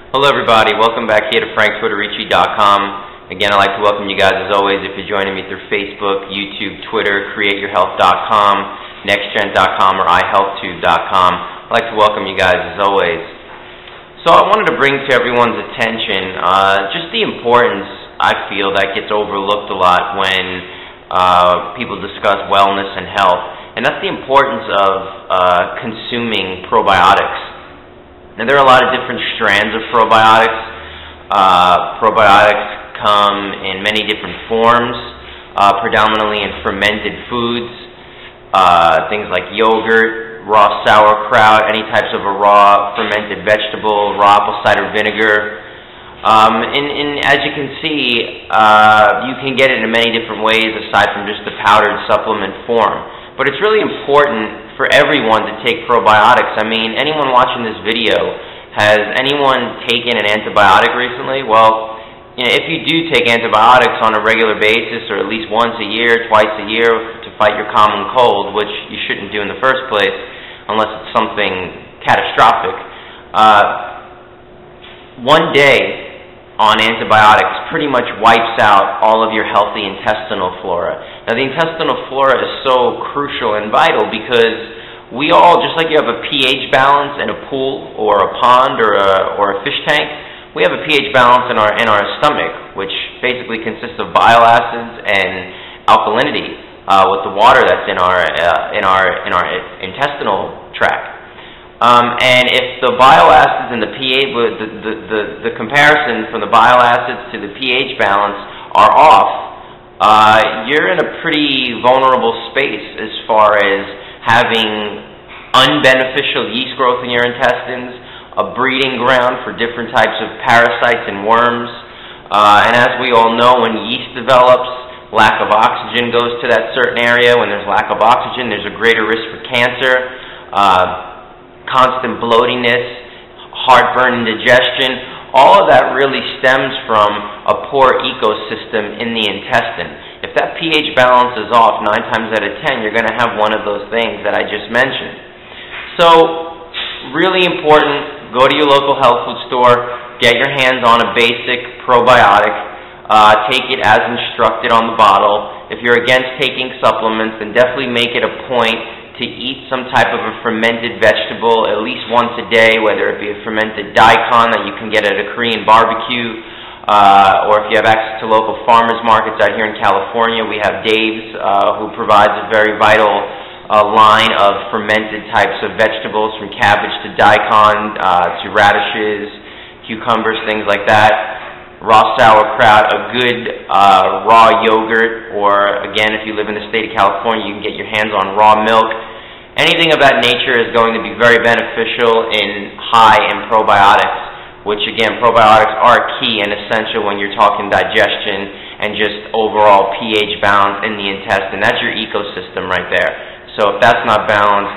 Hello everybody, welcome back here to FrankTwitterRicci.com. Again, I'd like to welcome you guys as always if you're joining me through Facebook, YouTube, Twitter, CreateYourHealth.com, NextGen.com, or iHealthTube.com. I'd like to welcome you guys as always. So I wanted to bring to everyone's attention just the importance, I feel, that gets overlooked a lot when people discuss wellness and health, and that's the importance of consuming probiotics. Now, there are a lot of different strands of probiotics. Probiotics come in many different forms, predominantly in fermented foods, things like yogurt, raw sauerkraut, any types of a raw fermented vegetable, raw apple cider vinegar. And as you can see, you can get it in many different ways aside from just the powdered supplement form. But it's really important for everyone to take probiotics. I mean, anyone watching this video, has anyone taken an antibiotic recently? Well, you know, if you do take antibiotics on a regular basis, or at least once a year, twice a year, to fight your common cold, which you shouldn't do in the first place, unless it's something catastrophic, one day on antibiotics pretty much wipes out all of your healthy intestinal flora. Now, the intestinal flora is so crucial and vital because we all, just like you have a pH balance in a pool or a pond or a fish tank, we have a pH balance in our stomach, which basically consists of bile acids and alkalinity with the water that's in our intestinal tract. And if the bile acids and the pH, the comparison from the bile acids to the pH balance are off, you're in a pretty vulnerable space as far as having unbeneficial yeast growth in your intestines, a breeding ground for different types of parasites and worms. And as we all know, when yeast develops, lack of oxygen goes to that certain area. When there's lack of oxygen, there's a greater risk for cancer. Constant bloatingness, heartburn, indigestion, all of that really stems from a poor ecosystem in the intestine. If that pH balance is off 9 times out of 10, you're going to have one of those things that I just mentioned. So, really important, go to your local health food store, get your hands on a basic probiotic, take it as instructed on the bottle. If you're against taking supplements, then definitely make it a point to eat some type of a fermented vegetable at least once a day, whether it be a fermented daikon that you can get at a Korean barbecue, or if you have access to local farmers markets out here in California, we have Dave's, who provides a very vital line of fermented types of vegetables, from cabbage to daikon, to radishes, cucumbers, things like that. Raw sauerkraut, a good raw yogurt, or again, if you live in the state of California, you can get your hands on raw milk. Anything of that nature is going to be very beneficial and high in probiotics, which again, probiotics are key and essential when you're talking digestion and just overall pH balance in the intestine. That's your ecosystem right there. So if that's not balanced,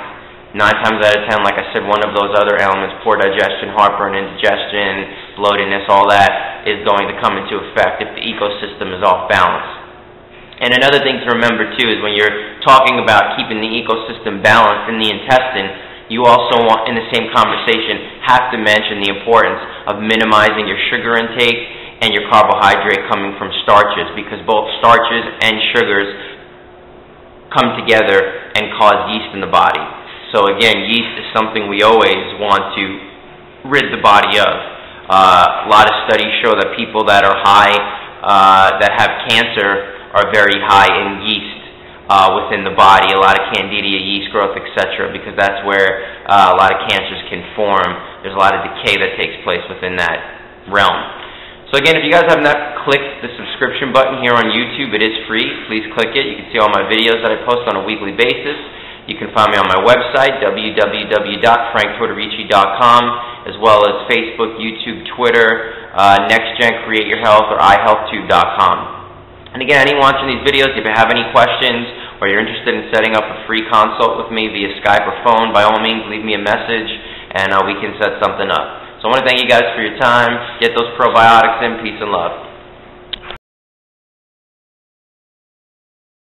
9 times out of 10, like I said, one of those other elements, poor digestion, heartburn, indigestion, bloatedness, all that is going to come into effect if the ecosystem is off balance. And another thing to remember too is when you're talking about keeping the ecosystem balanced in the intestine, you also want, in the same conversation, have to mention the importance of minimizing your sugar intake and your carbohydrate coming from starches, because both starches and sugars come together and cause yeast in the body. So again, yeast is something we always want to rid the body of. A lot of studies show that people that are high, that have cancer, are very high in yeast within the body, a lot of candida, yeast growth, etc., because that's where a lot of cancers can form. There's a lot of decay that takes place within that realm. So again, if you guys have not clicked the subscription button here on YouTube, it is free. Please click it. You can see all my videos that I post on a weekly basis. You can find me on my website, www.FrankTwitterRicci.com, as well as Facebook, YouTube, Twitter, NextGen, Create Your Health, or iHealthTube.com. And again, anyone watching these videos, if you have any questions or you're interested in setting up a free consult with me via Skype or phone, by all means, leave me a message and we can set something up. So I want to thank you guys for your time. Get those probiotics in. Peace and love.